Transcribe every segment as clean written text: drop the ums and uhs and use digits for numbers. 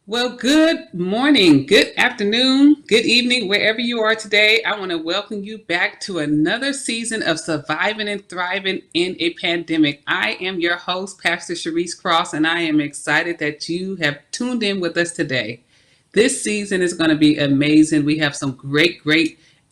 Well, good morning, good afternoon, good evening, wherever you are today. I want to welcome you back to another season of Surviving and Thriving in a Pandemic. I am your host, Pastor Sharice Cross, and I am excited that you have tuned in with us today. This season is going to be amazing. We have some great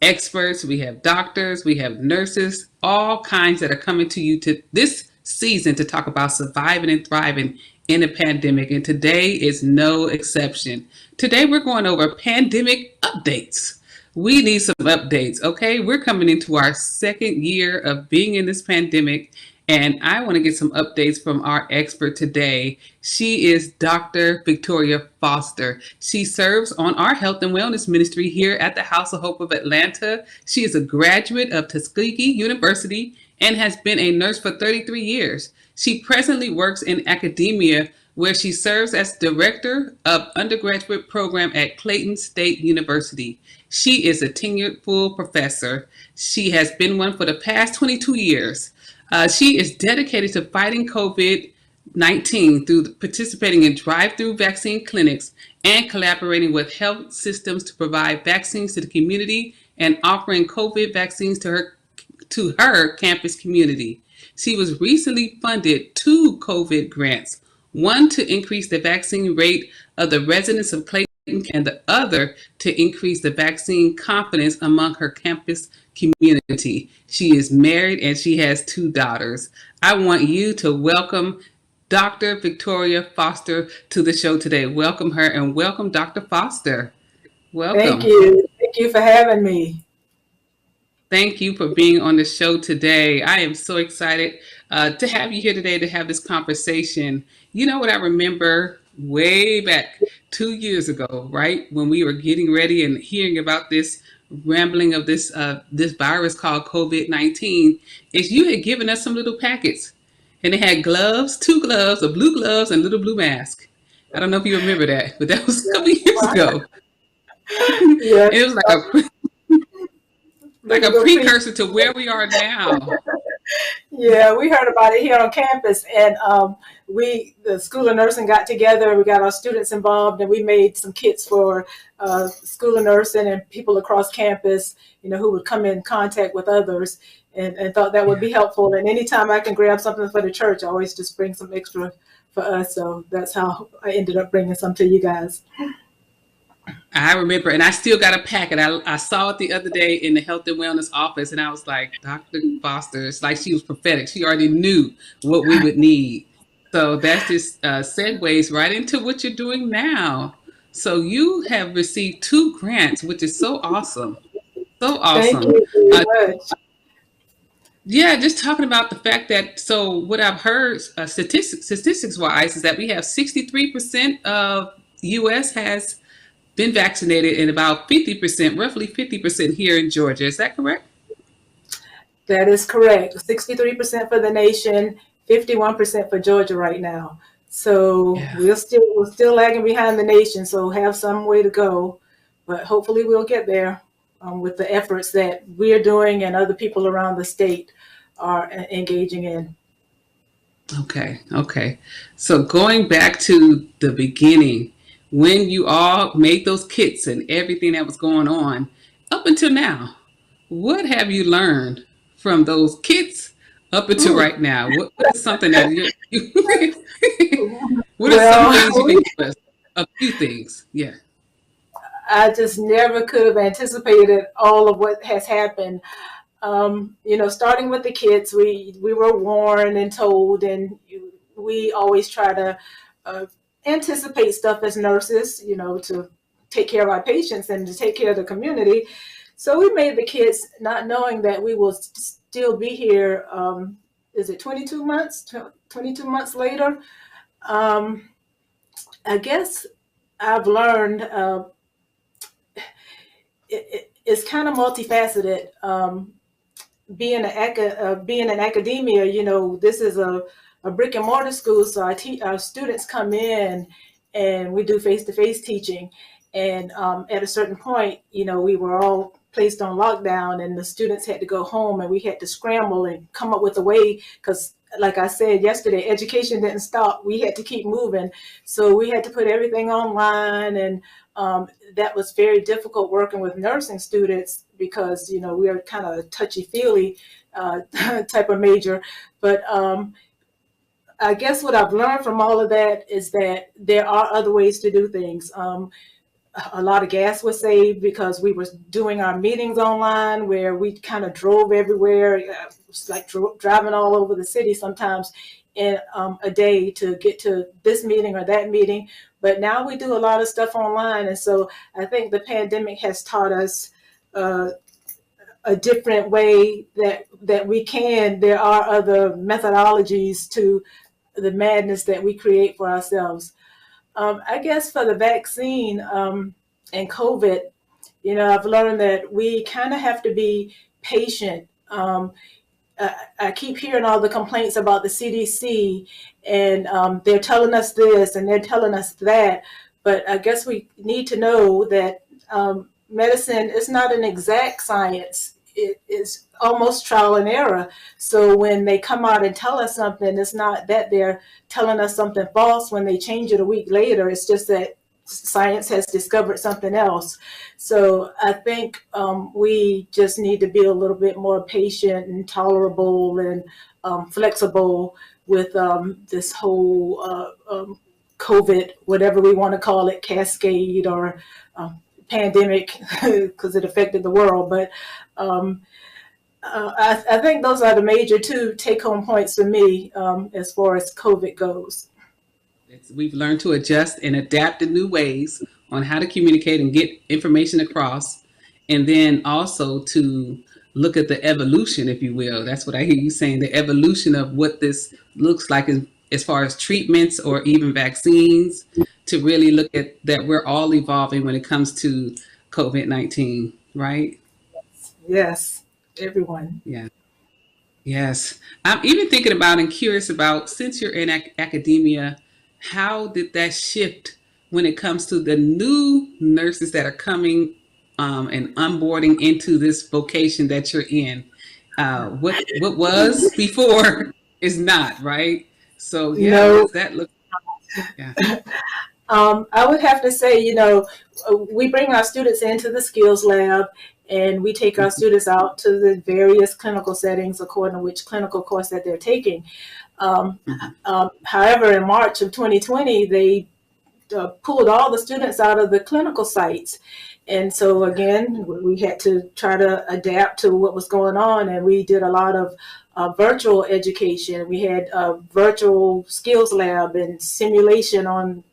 experts. We have doctors, we have nurses, all kinds that are coming to you to this season to talk about surviving and thriving in a pandemic. And today is no exception. Today we're going over pandemic updates. We need some updates, okay? We're coming into our second year of being in this pandemic, and I want to get some updates from our expert today. She is Dr. Victoria Foster. She serves on our health and wellness ministry here at the House of Hope of Atlanta. She is a graduate of Tuskegee University and has been a nurse for 33 years. She presently works in academia where she serves as director of undergraduate program at Clayton State University. She is a tenured full professor. She has been one for the past 22 years. She is dedicated to fighting COVID-19 through participating in drive-through vaccine clinics and collaborating with health systems to provide vaccines to the community and offering COVID vaccines to her campus community. She was recently funded 2 COVID grants, one to increase the vaccine rate of the residents of Clayton and the other to increase the vaccine confidence among her campus community. She is married and she has 2 daughters. I want you to welcome Dr. Victoria Foster to the show today. Welcome her and welcome Dr. Foster. Thank Welcome. you. Thank you for having me. Thank you for being on the show today. I am so excited to have you here today to have this conversation. You know what I remember way back 2 years ago, right? When we were getting ready and hearing about this rambling of this virus called COVID-19, is you had given us some little packets and they had gloves, 2 gloves, a blue gloves and little blue mask. I don't know if you remember that, but that was a couple years ago. Yes, It was like look at a the pre. precursor to where we are now. Yeah, we heard about it here on campus, and the School of Nursing got together. We got our students involved, and we made some kits for School of Nursing and people across campus, who would come in contact with others, and thought that would Yeah. be helpful. And anytime I can grab something for the church, I always just bring some extra for us. So that's how I ended up bringing some to you guys. I remember, and I still got a packet. I saw it the other day in the health and wellness office, and I was like, Dr. Foster, it's like she was prophetic. She already knew what we would need. So that's just segues right into what you're doing now. So you have received 2 grants, which is so awesome. So Thank awesome. you Uh, very much. yeah, just talking about the fact that, so what I've heard statistics wise is that we have 63% of US has been vaccinated and about 50%, roughly 50% here in Georgia. Is that correct? That is correct. 63% for the nation, 51% for Georgia right now. So Yeah. we're still lagging behind the nation. So have some way to go, but hopefully we'll get there with the efforts that we're doing and other people around the state are engaging in. Okay. Okay. So going back to the beginning, when you all made those kits and everything that was going on up until now, what have you learned from those kits up until Ooh, right now? What is something that what are some things you well, can give us? A few things. Yeah. I just never could have anticipated all of what has happened. Starting with the kids, we were warned and told, and we always try to uh, anticipate stuff as nurses, to take care of our patients and to take care of the community. So we made the kids not knowing that we will still be here. Is it 22 months? 22 months later? Um, I guess I've learned it's kind of multifaceted. Being in academia, this is a brick and mortar school, so our students come in and we do face-to-face teaching. And at a certain point, we were all placed on lockdown and the students had to go home and we had to scramble and come up with a way, because like I said yesterday, education didn't stop. We had to keep moving. So we had to put everything online, and that was very difficult working with nursing students because, we are kind of a touchy-feely type of major. But I guess what I've learned from all of that is that there are other ways to do things. A lot of gas was saved because we were doing our meetings online, where we kind of drove everywhere. It's like driving all over the city sometimes in a day to get to this meeting or that meeting. But now we do a lot of stuff online. And so I think the pandemic has taught us a different way that we can. There are other methodologies to the madness that we create for ourselves. I guess for the vaccine and COVID, I've learned that we kind of have to be patient. I keep hearing all the complaints about the CDC, and they're telling us this and they're telling us that. But I guess we need to know that medicine is not an exact science. It is almost trial and error. So when they come out and tell us something, it's not that they're telling us something false when they change it a week later. It's just that science has discovered something else. So I think we just need to be a little bit more patient and tolerable and flexible with this whole COVID, whatever we want to call it, cascade or pandemic, because it affected the world. But I think those are the major two take-home points for me as far as COVID goes. We've learned to adjust and adapt in new ways on how to communicate and get information across, and then also to look at the evolution, if you will. That's what I hear you saying, the evolution of what this looks like as far as treatments or even vaccines, to really look at that we're all evolving when it comes to COVID-19, right? Yes, everyone. Yeah. Yes. I'm even thinking about and curious about, since you're in academia, how did that shift when it comes to the new nurses that are coming and onboarding into this vocation that you're in? What was before is not, right? So yeah, No. that look? Yeah. I would have to say, we bring our students into the skills lab and we take our students out to the various clinical settings according to which clinical course that they're taking. However, in March of 2020, they pulled all the students out of the clinical sites. And so again, we had to try to adapt to what was going on, and we did a lot of virtual education. We had a virtual skills lab and simulation on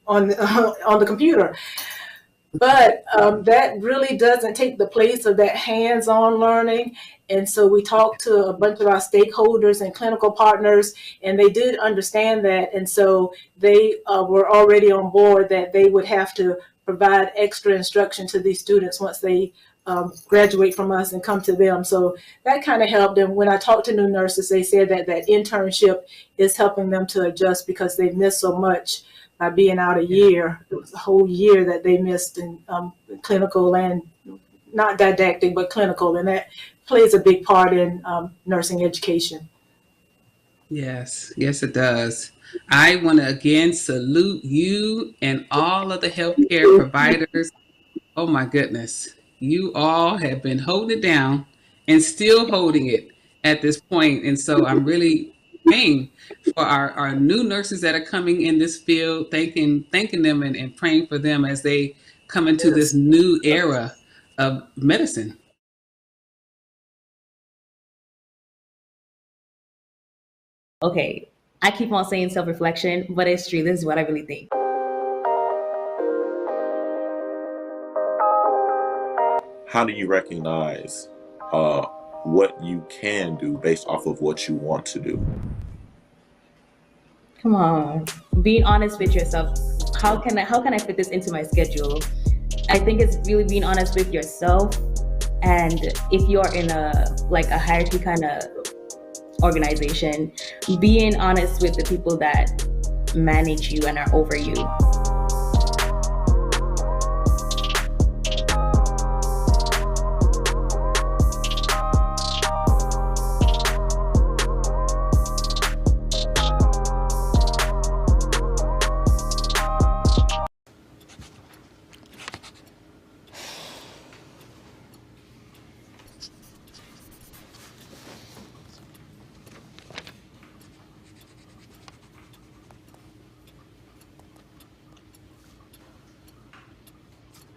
the computer. But that really doesn't take the place of that hands-on learning. And so we talked to a bunch of our stakeholders and clinical partners, and they did understand that. And so they were already on board that they would have to provide extra instruction to these students once they graduate from us and come to them. So that kind of helped. And when I talked to new nurses, they said that that internship is helping them to adjust because they've missed so much by being out a year. It was a whole year that they missed in clinical and not didactic, but clinical. And that plays a big part in nursing education. Yes, yes, it does. I want to again salute you and all of the healthcare providers. Oh my goodness. You all have been holding it down and still holding it at this point. And so I'm really praying for our new nurses that are coming in this field, thanking them and praying for them as they come into this new era of medicine. Okay, I keep on saying self-reflection, but it's true. This is what I really think. How do you recognize what you can do based off of what you want to do? Come on, being honest with yourself. How can I fit this into my schedule? I think it's really being honest with yourself. And if you're in a hierarchy kind of organization, being honest with the people that manage you and are over you.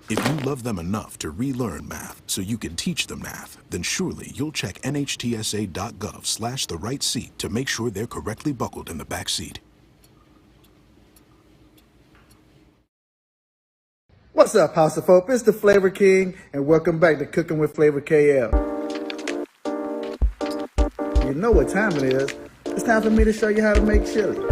If you love them enough to relearn math so you can teach them math, then surely you'll check nhtsa.gov/the right seat to make sure they're correctly buckled in the back seat. What's up, House of Hope? It's the Flavor King, and welcome back to Cooking with Flavor KL. You know what time it is. It's time for me to show you how to make chili.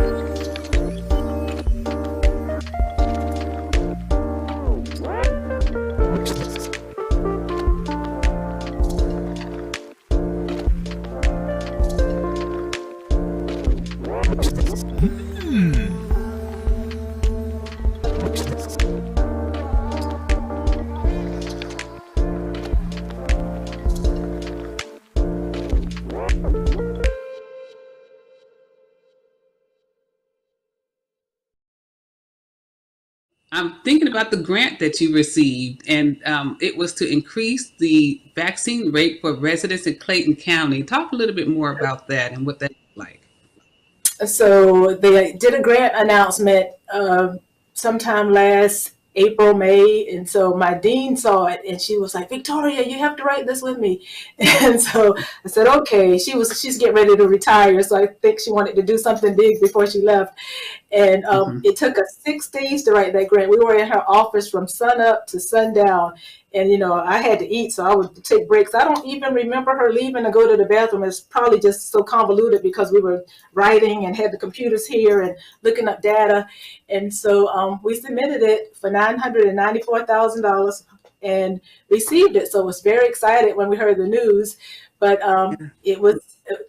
I'm thinking about the grant that you received, and it was to increase the vaccine rate for residents in Clayton County. Talk a little bit more about that and what that's like. So they did a grant announcement sometime last April, May, and so my dean saw it, and she was like, "Victoria, you have to write this with me." And so I said, "Okay." She's getting ready to retire, so I think she wanted to do something big before she left. And it took us 6 days to write that grant. We were in her office from sun up to sundown. And, you know, I had to eat, so I would take breaks. I don't even remember her leaving to go to the bathroom. It's probably just so convoluted because we were writing and had the computers here and looking up data. And so we submitted it for $994,000 and received it. So I was very excited when we heard the news. But it was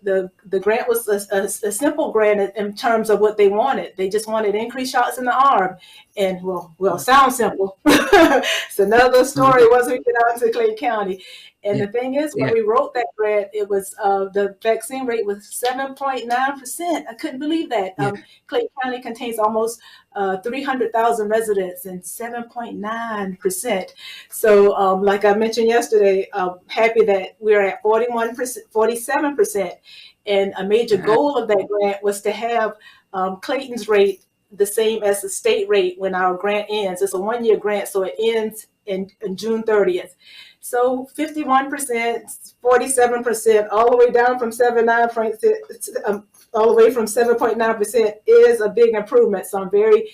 the grant was a simple grant in terms of what they wanted. They just wanted increased shots in the arm, and well, sounds simple. It's another story once we get out to Clayton County. And the thing is, when we wrote that grant, it was the vaccine rate was 7.9%. I couldn't believe that. Clayton County contains almost 300,000 residents, and 7.9%. So, like I mentioned yesterday, happy that we're at 47%. And a major goal of that grant was to have Clayton's rate the same as the state rate when our grant ends. It's a 1-year grant, so it ends in June 30th. So 51%, 47%, all the way down from 7.9%, all the way from 7.9% is a big improvement. So I'm very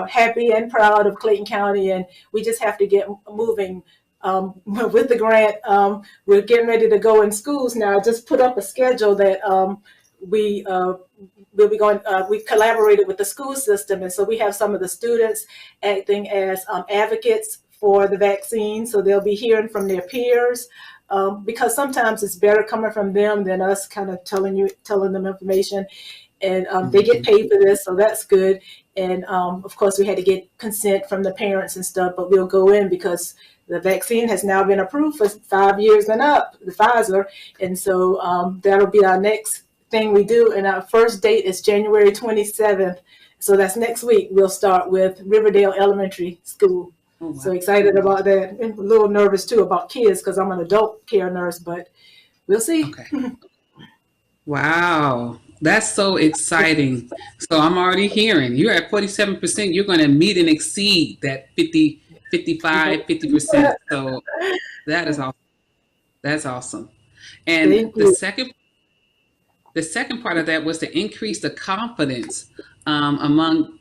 happy and proud of Clayton County, and we just have to get moving with the grant. We're getting ready to go in schools now. I just put up a schedule that we'll be going. We collaborated with the school system, and so we have some of the students acting as advocates for the vaccine. So they'll be hearing from their peers, because sometimes it's better coming from them than us kind of telling them information. And they get paid for this, so that's good. And of course, we had to get consent from the parents and stuff, but we'll go in because the vaccine has now been approved for 5 years and up, the Pfizer. And so that'll be our next thing we do. And our first date is January 27th. So that's next week. We'll start with Riverdale Elementary School. Oh, wow. So excited about that, and a little nervous too about kids because I'm an adult care nurse, but we'll see. Okay. Wow. That's so exciting. So I'm already hearing you're at 47%. You're going to meet and exceed that 50, 55, 50%. So that is awesome. That's awesome. And the second part of that was to increase the confidence among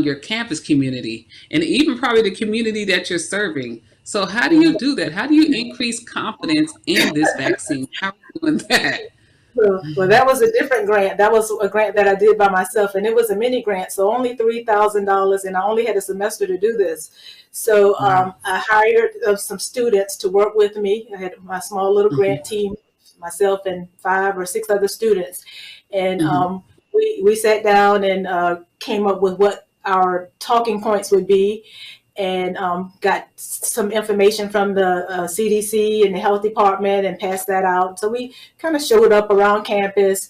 your campus community, and even probably the community that you're serving. So how do you do that? How do you increase confidence in this vaccine? How are you doing that? Well, that was a different grant. That was a grant that I did by myself, and it was a mini grant, so only $3,000, and I only had a semester to do this. So I hired some students to work with me. I had my small little grant team, myself and 5 or 6 other students. And Mm-hmm. we sat down and came up with what our talking points would be, and got some information from the CDC and the health department and passed that out. So we kind of showed up around campus,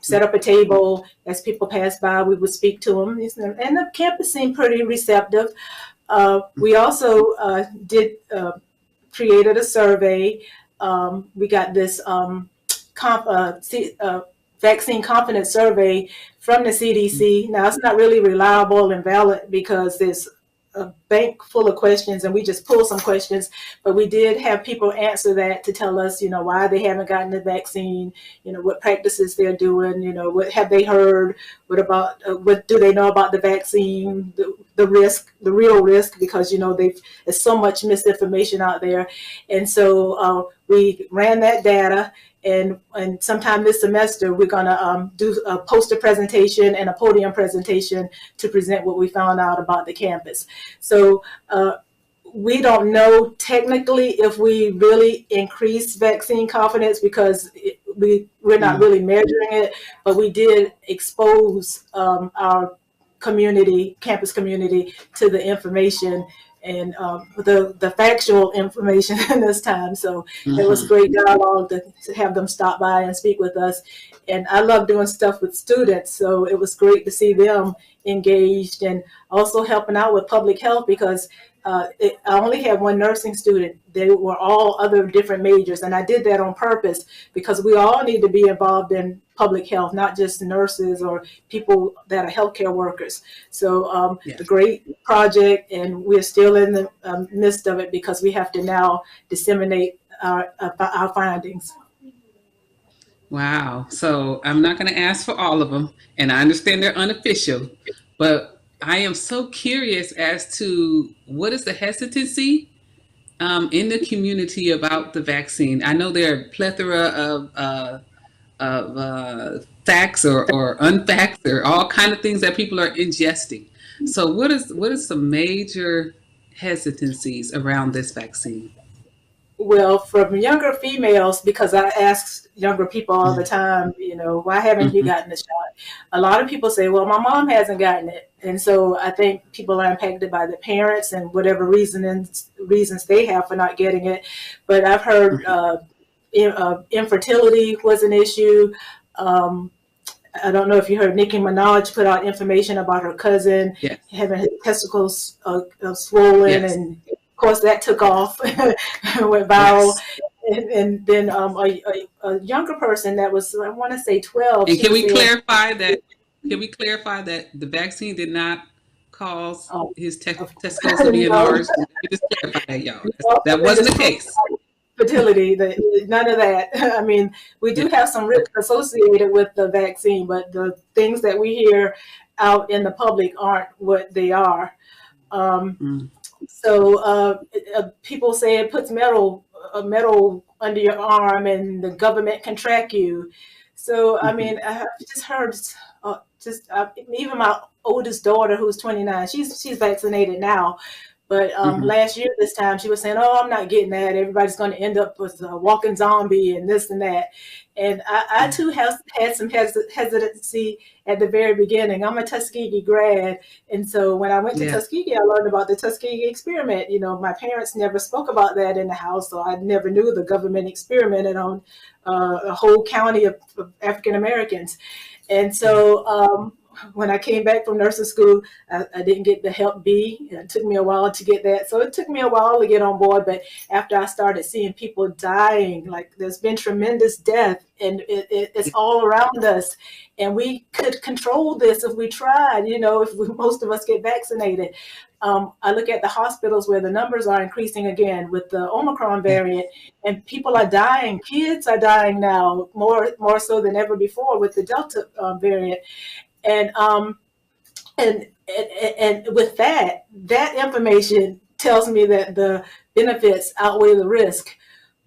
set up a table. As people passed by, we would speak to them. And the campus seemed pretty receptive. We also created a survey. We got this vaccine confidence survey from the CDC. Now, it's not really reliable and valid because there's a bank full of questions, and we just pulled some questions, but we did have people answer that to tell us, why they haven't gotten the vaccine, what practices they're doing, what have they heard, what do they know about the vaccine, the risk, the real risk, because, there's so much misinformation out there. And so we ran that data. And sometime this semester, we're going to do a poster presentation and a podium presentation to present what we found out about the campus. So we don't know technically if we really increased vaccine confidence because we're not really measuring it, but we did expose our campus community, to the information and the factual information this time. So it was great dialogue to have them stop by and speak with us. And I love doing stuff with students, so it was great to see them engaged and also helping out with public health because I only had one nursing student. They were all other different majors, and I did that on purpose because we all need to be involved in public health, not just nurses or people that are healthcare workers. So Yes. a great project, and we're still in the midst of it because we have to now disseminate our findings. Wow. So I'm not going to ask for all of them, and I understand they're unofficial, but I am so curious as to what is the hesitancy in the community about the vaccine. I know there are a plethora of facts or unfacts or all kind of things that people are ingesting. So what is some major hesitancies around this vaccine? Well, from younger females, because I ask younger people all the time, why haven't you gotten the shot? A lot of people say, well, my mom hasn't gotten it. And so I think people are impacted by the parents and whatever reasons they have for not getting it. But I've heard infertility was an issue. I don't know if you heard Nicki Minaj put out information about her cousin having his testicles swollen, Yes. and of course that took off, went viral. Yes. And then a younger person that was, I want to say 12. And can we clarify that? Can we clarify that the vaccine did not cause his testicles to be enlarged? Let me just clarify that, y'all. That wasn't the case. Fertility, none of that. I mean, we do have some risk associated with the vaccine, but the things that we hear out in the public aren't what they are. So people say it puts metal under your arm and the government can track you. So, I mean, I've just heard even my oldest daughter, who's 29, she's vaccinated now. But last year, this time, she was saying, oh, I'm not getting that. Everybody's going to end up with a walking zombie and this and that. And I too, have had some hesitancy at the very beginning. I'm a Tuskegee grad. And so when I went to Tuskegee, I learned about the Tuskegee experiment. My parents never spoke about that in the house, so I never knew the government experimented on a whole county of African Americans. And so when I came back from nursing school, I didn't get the Hep B. It took me a while to get that. So it took me a while to get on board. But after I started seeing people dying, like there's been tremendous death, and it's all around us. And we could control this if we tried, most of us get vaccinated. I look at the hospitals where the numbers are increasing again with the Omicron variant, and people are dying. Kids are dying now, more so than ever before with the Delta variant. And with that information tells me that the benefits outweigh the risk.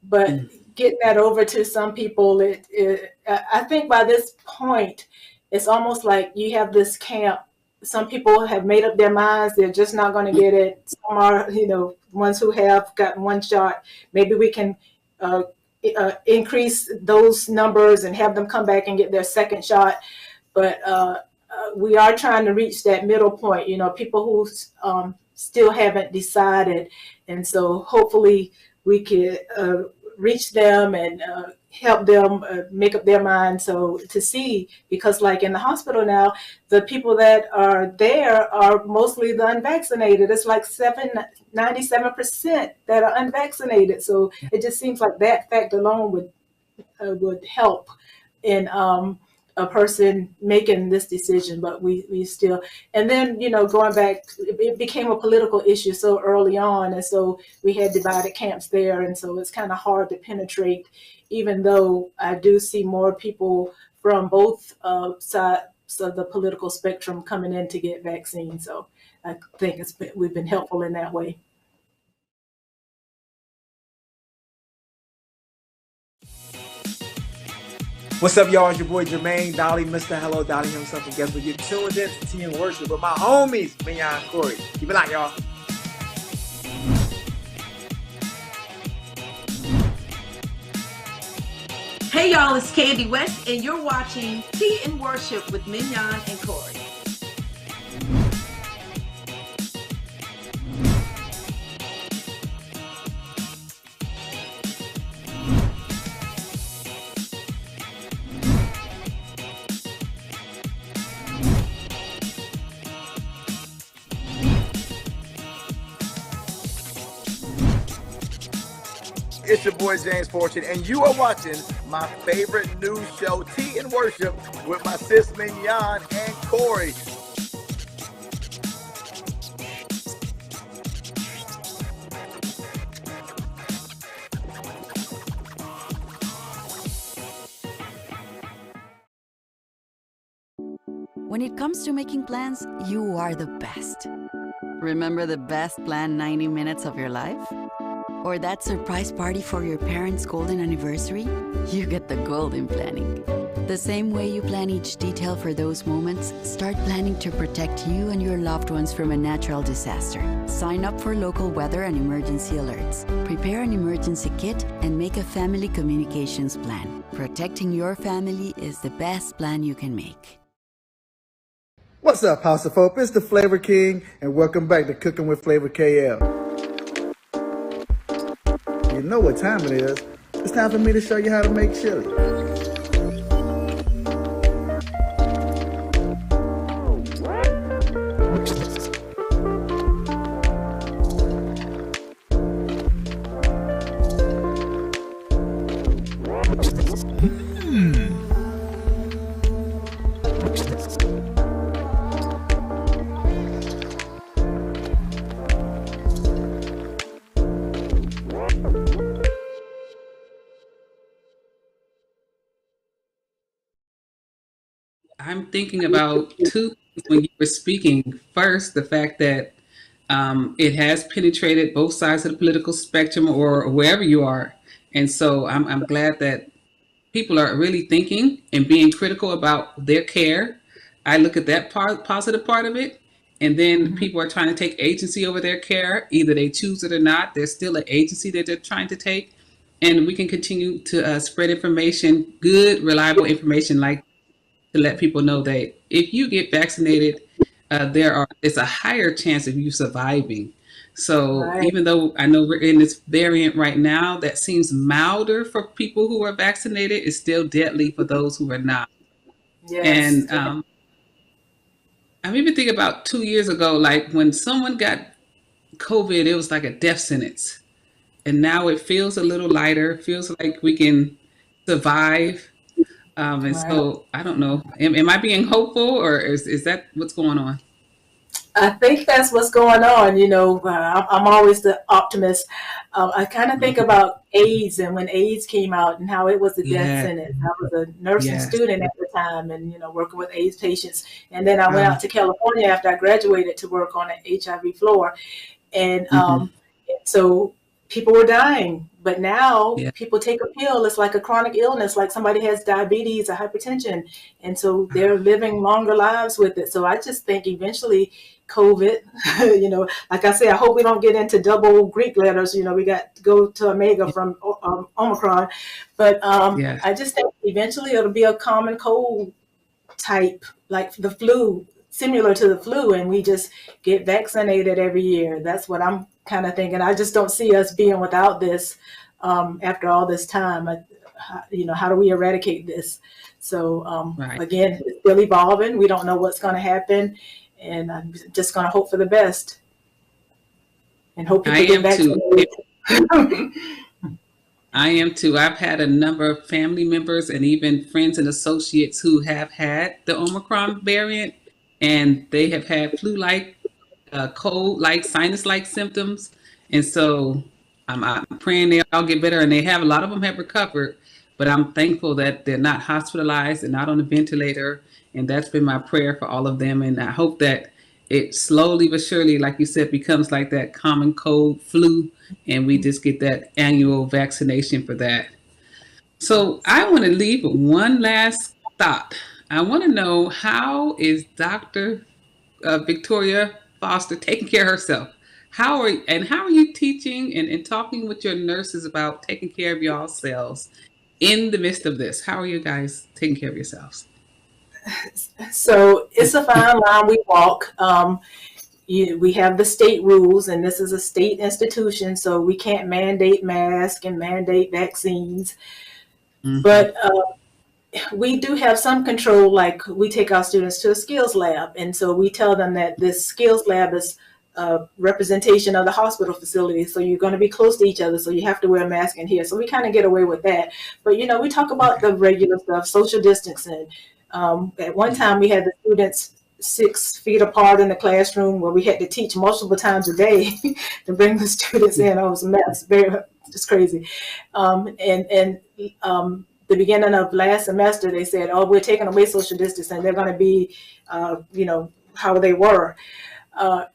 But getting that over to some people, I think by this point, it's almost like you have this camp. Some people have made up their minds; they're just not going to get it. Some are, ones who have gotten one shot. Maybe we can increase those numbers and have them come back and get their second shot. But we are trying to reach that middle point, people who still haven't decided. And so hopefully we can reach them and help them make up their mind. So to see, because like in the hospital now, the people that are there are mostly the unvaccinated. It's like 97% that are unvaccinated. So it just seems like that fact alone would help in a person making this decision. But we still, and then going back, it became a political issue so early on, and so we had divided camps there, and so it's kind of hard to penetrate, even though I do see more people from both sides of the political spectrum coming in to get vaccines. So I think we've been helpful in that way. What's up, y'all? It's your boy Jermaine Dolly, Mr. Hello Dolly himself. And guess what? You're tuned in to Tea and Worship with my homies, Mignon and Corey. Keep it locked, y'all. Hey, y'all, it's Candy West, and you're watching Tea and Worship with Mignon and Corey. It's your boy James Fortune, and you are watching my favorite news show, Tea and Worship, with my sis Mignon and Corey. When it comes to making plans, you are the best. Remember the best planned 90 minutes of your life? Or that surprise party for your parents' golden anniversary? You get the golden planning. The same way you plan each detail for those moments, start planning to protect you and your loved ones from a natural disaster. Sign up for local weather and emergency alerts. Prepare an emergency kit and make a family communications plan. Protecting your family is the best plan you can make. What's up, House of Hope? It's the Flavor King, and welcome back to Cooking with Flavor KL. You know what time it is. It's time for me to show you how to make chili. I'm thinking about two things when you were speaking. First, the fact that it has penetrated both sides of the political spectrum or wherever you are. And so I'm glad that people are really thinking and being critical about their care. I look at that positive part of it. And then people are trying to take agency over their care. Either they choose it or not. There's still an agency that they're trying to take. And we can continue to spread information, good, reliable information, like to let people know that if you get vaccinated, it's a higher chance of you surviving. So even though I know we're in this variant right now that seems milder for people who are vaccinated, it's still deadly for those who are not. Yes. And I'm even thinking about 2 years ago, like when someone got COVID, it was like a death sentence. And now it feels a little lighter, feels like we can survive. And so I don't know, am I being hopeful, or is that what's going on? I think that's what's going on. I'm always the optimist. I kind of think about AIDS and when AIDS came out and how it was a death sentence. I was a nursing student at the time and, working with AIDS patients. And then I went out to California after I graduated to work on an HIV floor. And so people were dying. But now Yeah. people take a pill. It's like a chronic illness, like somebody has diabetes or hypertension. And so they're living longer lives with it. So I just think eventually COVID, like I say, I hope we don't get into double Greek letters. We got to go to Omega from Omicron. But Yeah. I just think eventually it'll be a common cold type, like the flu, similar to the flu, and we just get vaccinated every year. That's what I'm kind of thinking. I just don't see us being without this after all this time. How do we eradicate this? So Right. again, it's still evolving. We don't know what's going to happen, and I'm just going to hope for the best and hope people I get am vaccinated. too. I am too. I've had a number of family members and even friends and associates who have had the Omicron variant, and they have had flu-like, cold-like, sinus-like symptoms. And so I'm praying they all get better, and a lot of them have recovered. But I'm thankful that they're not hospitalized and not on a ventilator, and that's been my prayer for all of them. And I hope that it slowly but surely, like you said, becomes like that common cold flu, and we just get that annual vaccination for that. So I want to leave with one last thought. I want to know, how is Dr. Victoria Foster taking care of herself? How are you teaching and talking with your nurses about taking care of yourselves in the midst of this? How are you guys taking care of yourselves? So it's a fine line we walk. We have the state rules, and this is a state institution, so we can't mandate masks and mandate vaccines. Mhm. But we do have some control, like we take our students to a skills lab, and so we tell them that this skills lab is a representation of the hospital facility, so you're going to be close to each other, so you have to wear a mask in here. So we kind of get away with that. But we talk about the regular stuff, social distancing. At one time we had the students 6 feet apart in the classroom, where we had to teach multiple times a day to bring the students in. It was a mess, just crazy. The beginning of last semester, they said, "Oh, we're taking away social distancing. They're going to be, how they were."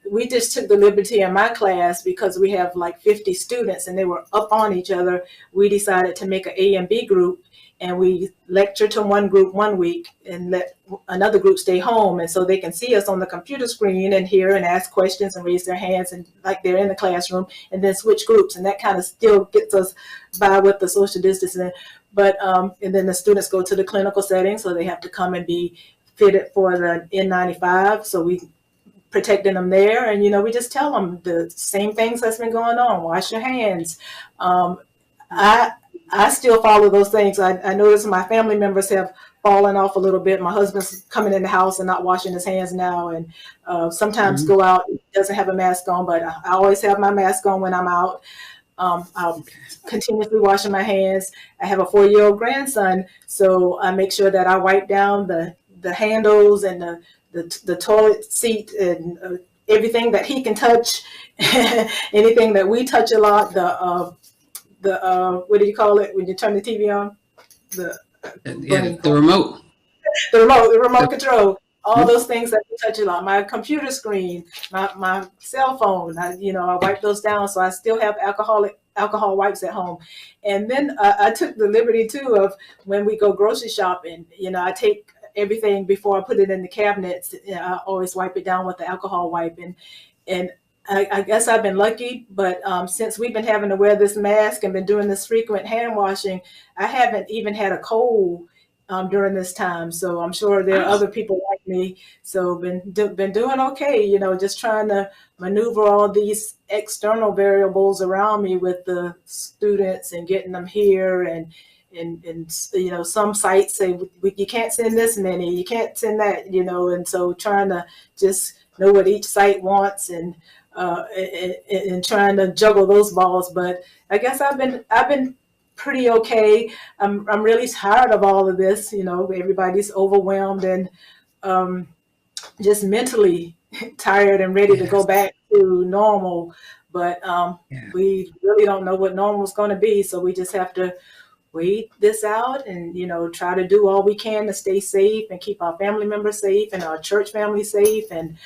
We just took the liberty in my class, because we have like 50 students and they were up on each other. We decided to make an A and B group, and we lecture to one group one week and let another group stay home. And so they can see us on the computer screen and hear and ask questions and raise their hands, and like they're in the classroom, and then switch groups. And that kind of still gets us by with the social distancing. But, and then the students go to the clinical setting, so they have to come and be fitted for the N95. So we protecting them there. And, we just tell them the same things that's been going on. Wash your hands. I still follow those things. I notice my family members have fallen off a little bit. My husband's coming in the house and not washing his hands now. And sometimes go out, he doesn't have a mask on, but I always have my mask on when I'm out. I'm continuously washing my hands. I have a 4-year-old grandson, so I make sure that I wipe down the handles and the toilet seat and everything that he can touch. Anything that we touch a lot, the what do you call it when you turn the TV on? The remote. The remote control. All those things that we touch a lot. My computer screen, my cell phone. I wipe those down. So I still have alcohol wipes at home. And then I took the liberty too of, when we go grocery shopping, I take everything before I put it in the cabinets. I always wipe it down with the alcohol wipe. And I guess I've been lucky, but since we've been having to wear this mask and been doing this frequent hand washing, I haven't even had a cold during this time. So I'm sure there are other people like me. So been doing okay, just trying to maneuver all these external variables around me with the students and getting them here. And some sites say you can't send this many, you can't send that, and so trying to just know what each site wants and trying to juggle those balls. But I guess I've been pretty okay. I'm really tired of all of this. Everybody's overwhelmed and just mentally tired and ready to go back to normal. But we really don't know what normal is going to be. So we just have to wait this out and, try to do all we can to stay safe and keep our family members safe and our church family safe, and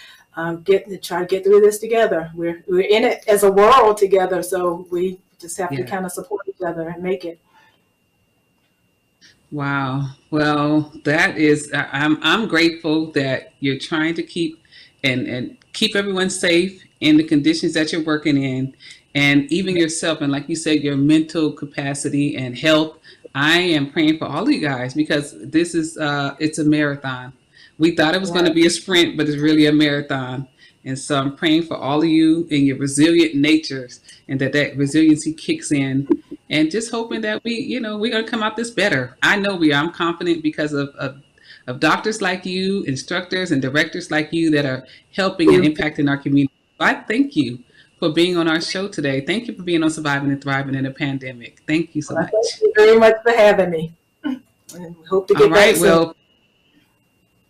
try to get through this together. We're in it as a world together. So we just have to Yeah. kind of support each other and make it. Wow. Well, that is, I'm grateful that you're trying to keep and keep everyone safe in the conditions that you're working in, and even yourself, and like you said, your mental capacity and health. I am praying for all of you guys because this is it's a marathon. We thought it was going to Right. be a sprint, but it's really a marathon. And so I'm praying for all of you and your resilient natures, and that resiliency kicks in, and just hoping that we're going to come out this better. I know we are. I'm confident because of doctors like you, instructors and directors like you that are helping and impacting our community. So I thank you for being on our show today. Thank you for being on Surviving and Thriving in a Pandemic. Thank you so Well, thank much. you very much for having me. And we hope to All get back right. soon. Well,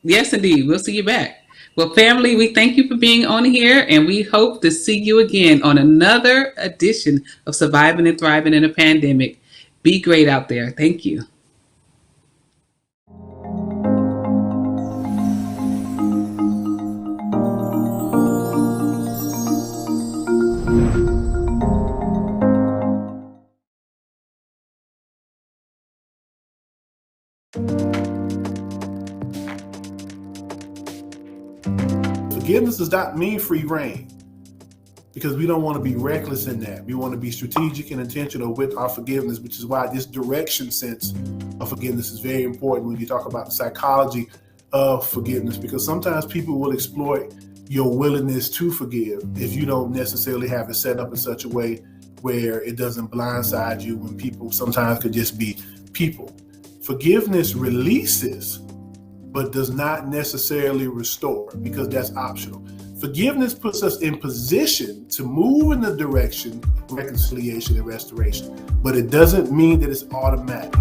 yes, indeed. We'll see you back. Well, family, we thank you for being on here, and we hope to see you again on another edition of Surviving and Thriving in a Pandemic. Be great out there. Thank you. Forgiveness does not mean free reign, because we don't want to be reckless in that. We want to be strategic and intentional with our forgiveness, which is why this direction sense of forgiveness is very important when you talk about the psychology of forgiveness, because sometimes people will exploit your willingness to forgive if you don't necessarily have it set up in such a way where it doesn't blindside you when people sometimes could just be people. Forgiveness releases, but does not necessarily restore, because that's optional. Forgiveness puts us in position to move in the direction of reconciliation and restoration, but it doesn't mean that it's automatic.